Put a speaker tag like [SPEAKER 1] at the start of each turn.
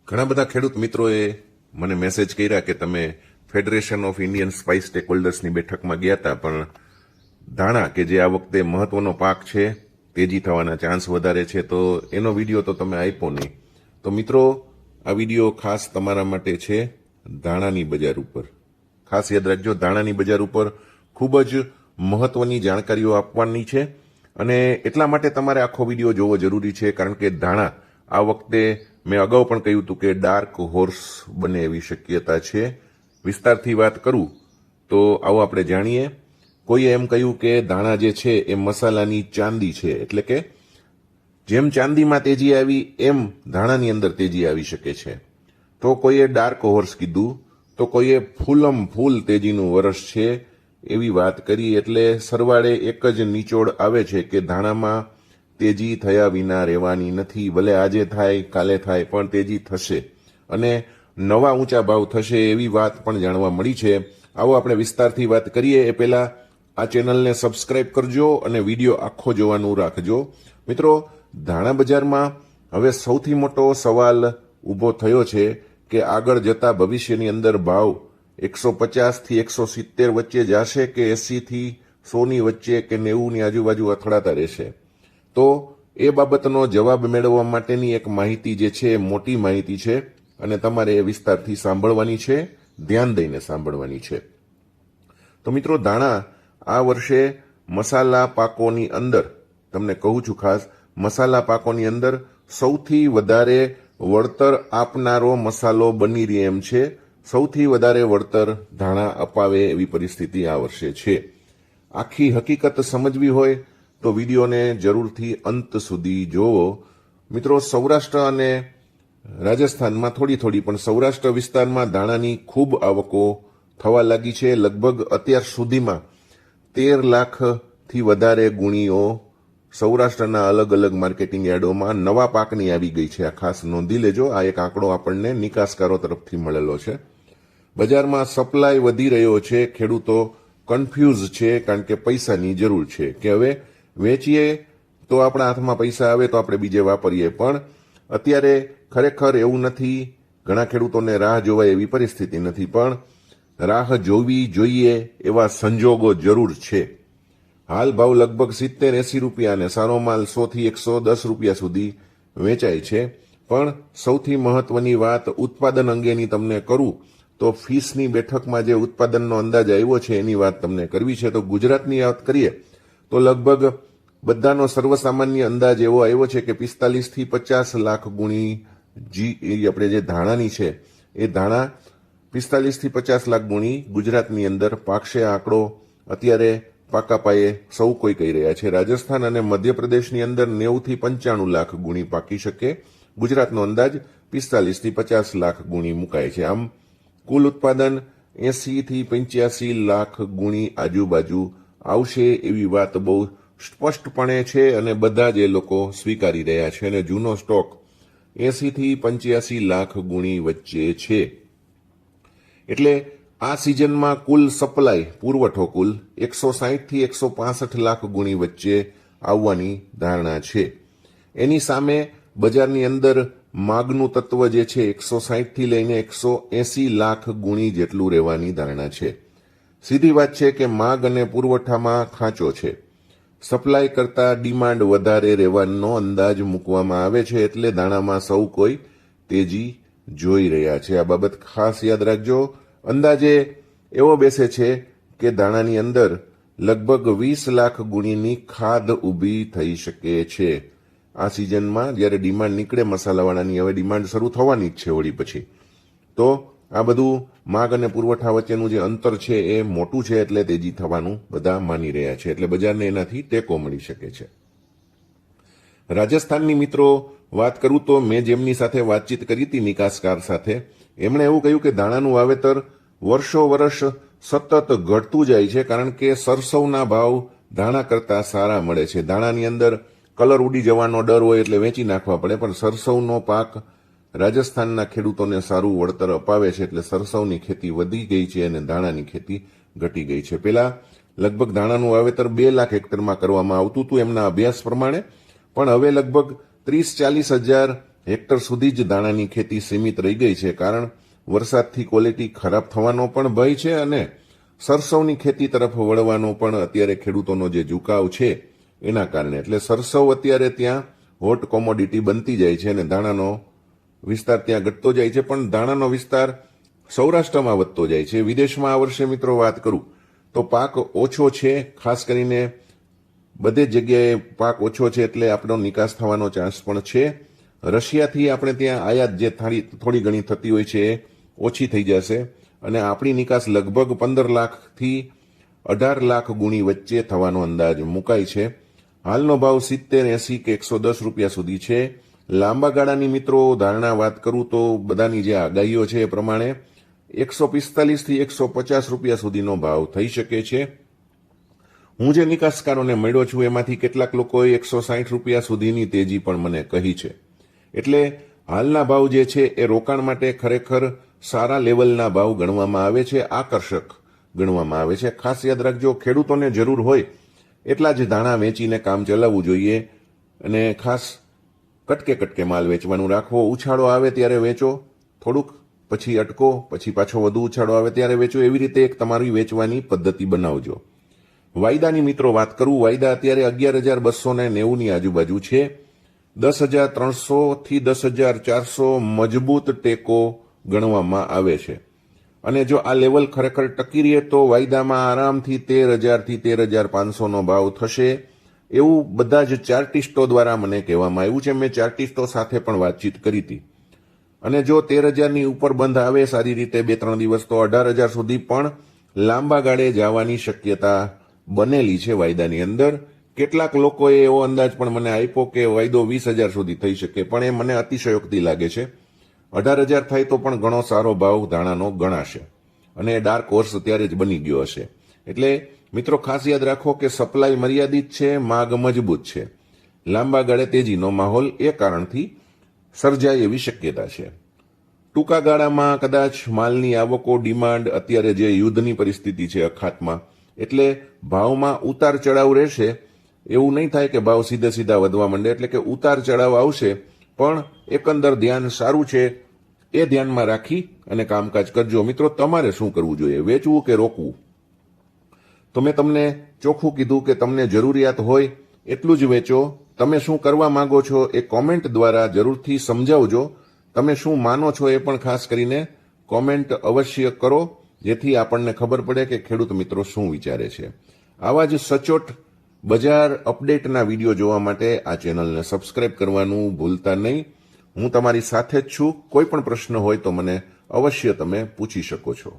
[SPEAKER 1] ઘણા બધા ખેડૂત મિત્રોએ મને મેસેજ કર્યા કે તમે ફેડરેશન ઓફ ઇન્ડિયન સ્પાઇસ સ્ટેકહોલ્ડર્સની બેઠકમાં ગયા હતા, પણ ધાણા કે જે આ વખતે મહત્વનો પાક છે, તેજી થવાના ચાન્સ વધારે છે, તો એનો વિડીયો તો તમે આપ્યો નહીં. તો મિત્રો, આ વિડીયો ખાસ તમારા માટે છે ધાણાની બજાર ઉપર. ખાસ યાદ રાખજો, ધાણાની બજાર ઉપર ખૂબ જ મહત્વની જાણકારીઓ આપવાની છે અને એટલા માટે તમારે આખો વિડીયો જોવો જરૂરી છે, કારણ કે ધાણા આ વખતે મેં અગાઉ પણ કહ્યું હતું કે ડાર્ક હોર્સ બને એવી શક્યતા છે. વિસ્તારથી વાત કરું તો આવો આપણે જાણીએ. કોઈએ એમ કહ્યું કે ધાણા જે છે એ મસાલાની ચાંદી છે, એટલે કે જેમ ચાંદીમાં તેજી આવી એમ ધાણાની અંદર તેજી આવી શકે છે. તો કોઈએ ડાર્ક હોર્સ કીધું, તો કોઈએ ફૂલમ ફૂલ તેજીનું વર્ષ છે એવી વાત કરી. એટલે સરવાળે એક જ નિચોડ આવે છે કે ધાણામાં તેજી થયા વિના રહેવાની નથી. ભલે આજે થાય કાલે થાય, પણ તેજી થશે અને નવા ઊંચા ભાવ થશે એવી વાત પણ જાણવા મળી છે. આવો આપણે વિસ્તારથી વાત કરીએ. એ પહેલા આ ચેનલને સબસ્ક્રાઇબ કરજો અને વિડીયો આખો જોવાનું રાખજો. મિત્રો, ધાણા બજારમાં હવે સૌથી મોટો સવાલ ઊભો થયો છે કે આગળ જતા ભવિષ્યની અંદર ભાવ 150 થી 170 વચ્ચે જશે કે 80 થી 100ની વચ્ચે કે 90ની આજુબાજુ અથડાતા રહેશે. તો એ બાબતનો જવાબ મેળવવા માટેની એક માહિતી જે છે, મોટી માહિતી છે અને તમારે એ વિસ્તારથી સાંભળવાની છે, ધ્યાન દઈને સાંભળવાની છે. તો મિત્રો, ધાણા આ વર્ષે મસાલા પાકોની અંદર, તમને કહું છું ખાસ, મસાલા પાકોની અંદર સૌથી વધારે વળતર આપનારો મસાલો બની રહી એમ છે. સૌથી વધારે વળતર ધાણા અપાવે એવી પરિસ્થિતિ આ વર્ષે છે. આખી હકીકત સમજવી હોય તો વિડીયોને જરૂરથી અંત સુધી જોવો. મિત્રો, સૌરાષ્ટ્ર અને રાજસ્થાનમાં થોડી પણ સૌરાષ્ટ્ર વિસ્તારમાં ધાણાની ખૂબ આવકો થવા લાગી છે. લગભગ અત્યાર સુધીમાં 13 લાખથી વધારે ગુણીઓ સૌરાષ્ટ્રના અલગ અલગ માર્કેટિંગ યાર્ડોમાં નવા પાકની આવી ગઈ છે. આ ખાસ નોંધી લેજો. આ એક આંકડો આપણને નિકાસકારો તરફથી મળેલો છે. બજારમાં સપ્લાય વધી રહ્યો છે. ખેડૂતો કન્ફ્યુઝ છે, કારણ કે પૈસાની જરૂર છે કે હવે વેચીએ તો આપણા હાથમાં પૈસા આવે તો આપણે બીજે વાપરીએ. પણ અત્યારે ખરેખર એવું નથી. ઘણા ખેડૂતોને રાહ જોવાય એવી પરિસ્થિતિ નથી, પણ રાહ જોવી જોઈએ એવા સંજોગો જરૂર છે. હાલ ભાવ લગભગ 70-80 રૂપિયા અને સારો માલ 100 થી 110 રૂપિયા સુધી વેચાય છે. પણ સૌથી મહત્વની વાત ઉત્પાદન અંગેની તમને કરું તો ફીસની બેઠકમાં જે ઉત્પાદનનો અંદાજ આવ્યો છે એની વાત તમને કરવી છે. તો ગુજરાતની વાત કરીએ તો લગભગ બધાનો સર્વસામાન્ય અંદાજ એવો આવ્યો છે કે 45 થી 50 લાખ ગુણી આપણે જે ધાણાની છે એ ધાણા 45 થી 50 લાખ ગુણી ગુજરાતની અંદર પાકશે. આંકડો અત્યારે પાકા પાયે સૌ કોઈ કહી રહ્યા છે. રાજસ્થાન અને મધ્યપ્રદેશની અંદર 90 થી 95 લાખ ગુણી પાકી શકે. ગુજરાતનો અંદાજ 45 થી 50 લાખ ગુણી મુકાય છે. આમ કુલ ઉત્પાદન 80 થી 85 લાખ ગુણી આજુબાજુ આવશે એવી વાત બહુ સ્પષ્ટપણે છે અને બધા જ એ લોકો સ્વીકારી રહ્યા છે. અને જૂનો સ્ટોક 80 થી 85 લાખ ગુણી વચ્ચે છે. એટલે આ સિઝનમાં કુલ સપ્લાય પુરવઠો કુલ 160 થી 165 લાખ ગુણી વચ્ચે આવવાની ધારણા છે. એની સામે બજારની અંદર માગનું તત્વ જે છે 160 થી લઈને 180 લાખ ગુણી જેટલું રહેવાની ધારણા છે. સીધી વાત છે કે માગ અને પુરવઠામાં ખાંચો છે. સપ્લાય કરતા ડિમાન્ડ વધારે રહેવાનો અંદાજ મૂકવામાં આવે છે. એટલે ધાણામાં સૌ કોઈ તેજી જોઈ રહ્યા છે. આ બાબત ખાસ યાદ રાખજો. અંદાજે એવો બેસે છે કે ધાણાની અંદર લગભગ 20 લાખ ગુણીની ખાધ ઊભી થઈ શકે છે. આ સિઝનમાં જ્યારે ડિમાન્ડ નીકળે મસાલાવાળાની, હવે ડિમાન્ડ શરૂ થવાની જ છે હોળી પછી, તો આ બધું માગ અને પુરવઠા વચ્ચેનું જે અંતર છે એ મોટું છે. એટલે તેજી થવાનું બધા માની રહ્યા છે. એટલે બજારને એનાથી ટેકો મળી શકે છે. રાજસ્થાનની મિત્રો વાત કરું તો મેં જેમની સાથે વાતચીત કરી હતી નિકાસકાર સાથે, એમણે એવું કહ્યું કે ધાણાનું વાવેતર વર્ષો વર્ષ સતત ઘટતું જાય છે, કારણ કે સરસવના ભાવ ધાણા કરતા સારા મળે છે. ધાણાની અંદર કલર ઉડી જવાનો ડર હોય એટલે વેચી નાખવા પડે, પણ સરસવનો પાક રાજસ્થાનના ખેડૂતોને સારું વળતર અપાવે છે. એટલે સરસવની ખેતી વધી ગઈ છે અને ધાણાની ખેતી ઘટી ગઈ છે. પહેલા લગભગ ધાણાનું વાવેતર 2 લાખ હેક્ટરમાં કરવામાં આવતું હતું એમના અભ્યાસ પ્રમાણે, પણ હવે લગભગ 30-40 હજાર હેક્ટર સુધી જ દાણાની ખેતી સીમિત રહી ગઈ છે, કારણ વરસાદથી ક્વોલિટી ખરાબ થવાનો પણ ભય છે અને સરસવની ખેતી તરફ વળવાનો પણ અત્યારે ખેડૂતોનો જે ઝુકાવ છે એના કારણે. એટલે સરસવ અત્યારે ત્યાં હોટ કોમોડિટી બનતી જાય છે અને દાણાનો વિસ્તાર ત્યાં ઘટતો જાય છે, પણ દાણાનો વિસ્તાર સૌરાષ્ટ્રમાં વધતો જાય છે. વિદેશમાં આ વર્ષે મિત્રો વાત કરું તો પાક ઓછો છે, ખાસ કરીને બધે જગ્યાએ પાક ઓછો છે એટલે આપણો નિકાસ થવાનો ચાન્સ પણ છે. રશિયાથી આપણે ત્યાં આયાત જે થોડી ઘણી થતી હોય છે એ ઓછી થઈ જશે અને આપણી નિકાસ લગભગ 15 લાખથી 18 લાખ ગુણી વચ્ચે થવાનો અંદાજ મુકાય છે. હાલનો ભાવ 70, 80 કે 110 રૂપિયા સુધી છે. લાંબા ગાળાની મિત્રો ધારણા વાત કરું તો બધાની જે આગાહીઓ છે એ પ્રમાણે 145 થી 150 રૂપિયા સુધીનો ભાવ થઈ શકે છે. હું જે નિકાસકારોને મળ્યો છું એમાંથી કેટલાક લોકોએ 160 રૂપિયા સુધીની તેજી પણ મને કહી છે. એટલે હાલના ભાવ જે છે એ રોકાણ માટે ખરેખર સારા લેવલના ભાવ ગણવામાં આવે છે, આકર્ષક ગણવામાં આવે છે. ખાસ યાદ રાખજો, ખેડૂતોને જરૂર હોય એટલા જ દાણા વેચીને કામ ચલાવવું જોઈએ અને ખાસ કટકે કટકે માલ વેચવાનું રાખવો. ઉછાળો આવે ત્યારે વેચો થોડુંક, પછી અટકો, પછી પાછો વધુ ઉછાળો આવે ત્યારે વેચો. એવી રીતે એક તમારી વેચવાની પદ્ધતિ બનાવજો. વાયદાની મિત્રો વાત કરું, વાયદા અત્યારે 11,290 ની આજુબાજુ છે. 10,300 થી 10,400 મજબૂત ટેકો ગણવામાં આવે છે અને જો આ લેવલ ખરેખર ટકી રહે તો વાયદામાં આરામથી 13,000 થી 13,500 નો ભાવ થશે એવું બધા જ ચાર્ટિસ્ટો દ્વારા મને કહેવામાં આવ્યું છે. મેં ચાર્ટિસ્ટો સાથે પણ વાતચીત કરી હતી અને જો 13,000 ની ઉપર બંધ આવે સારી રીતે 2-3 દિવસ તો 18,000 સુધી પણ લાંબા ગાળે જવાની શક્યતા બનેલી છે વાયદાની અંદર. કેટલાક લોકોએ એવો અંદાજ પણ મને આપ્યો કે વાયદો 20,000 સુધી થઈ શકે, પણ એ મને અતિશયોક્તિ લાગે છે. 18,000 થાય તો પણ ઘણો સારો ભાવ ધાણાનો ગણાશે અને ડાર્ક હોર્સ અત્યારે જ બની ગયો હશે. એટલે મિત્રો ખાસ યાદ રાખો કે સપ્લાય મર્યાદિત છે, માગ મજબૂત છે. લાંબા ગાળે તેજીનો માહોલ એ કારણથી સર્જાય એવી શક્યતા છે. ટૂંકા ગાળામાં કદાચ માલની આવકો, ડિમાન્ડ, અત્યારે જે યુદ્ધની પરિસ્થિતિ છે અખાતમાં, એટલે ભાવમાં ઉતાર ચડાવ રહેશે. એવું નહીં થાય કે ભાવ સીધે સીધા વધવા માંડે, એટલે કે ઉતાર ચડાવ આવશે, પણ એકંદર ધ્યાન સારું છે એ ધ્યાનમાં રાખી અને કામકાજ કરજો. મિત્રો તમારે શું કરવું જોઈએ, વેચવું કે રોકવું? તો મેં તમને ચોખ્ખું કીધું કે તમને જરૂરિયાત હોય એટલું જ વેચો. તમે શું કરવા માંગો છો એ કોમેન્ટ દ્વારા જરૂરથી સમજાવજો. તમે શું માનો છો એ પણ ખાસ કરીને કોમેન્ટ અવશ્ય કરો, જેથી આપણને ખબર પડે કે ખેડૂત મિત્રો શું વિચારે છે. આવા જ સચોટ બજાર અપડેટના વિડીયો જોવા માટે આ ચેનલને સબસ્ક્રાઇબ કરવાનું ભૂલતા નહીં. હું તમારી સાથે જ છું. કોઈ પણ પ્રશ્ન હોય તો મને અવશ્ય તમે પૂછી શકો છો.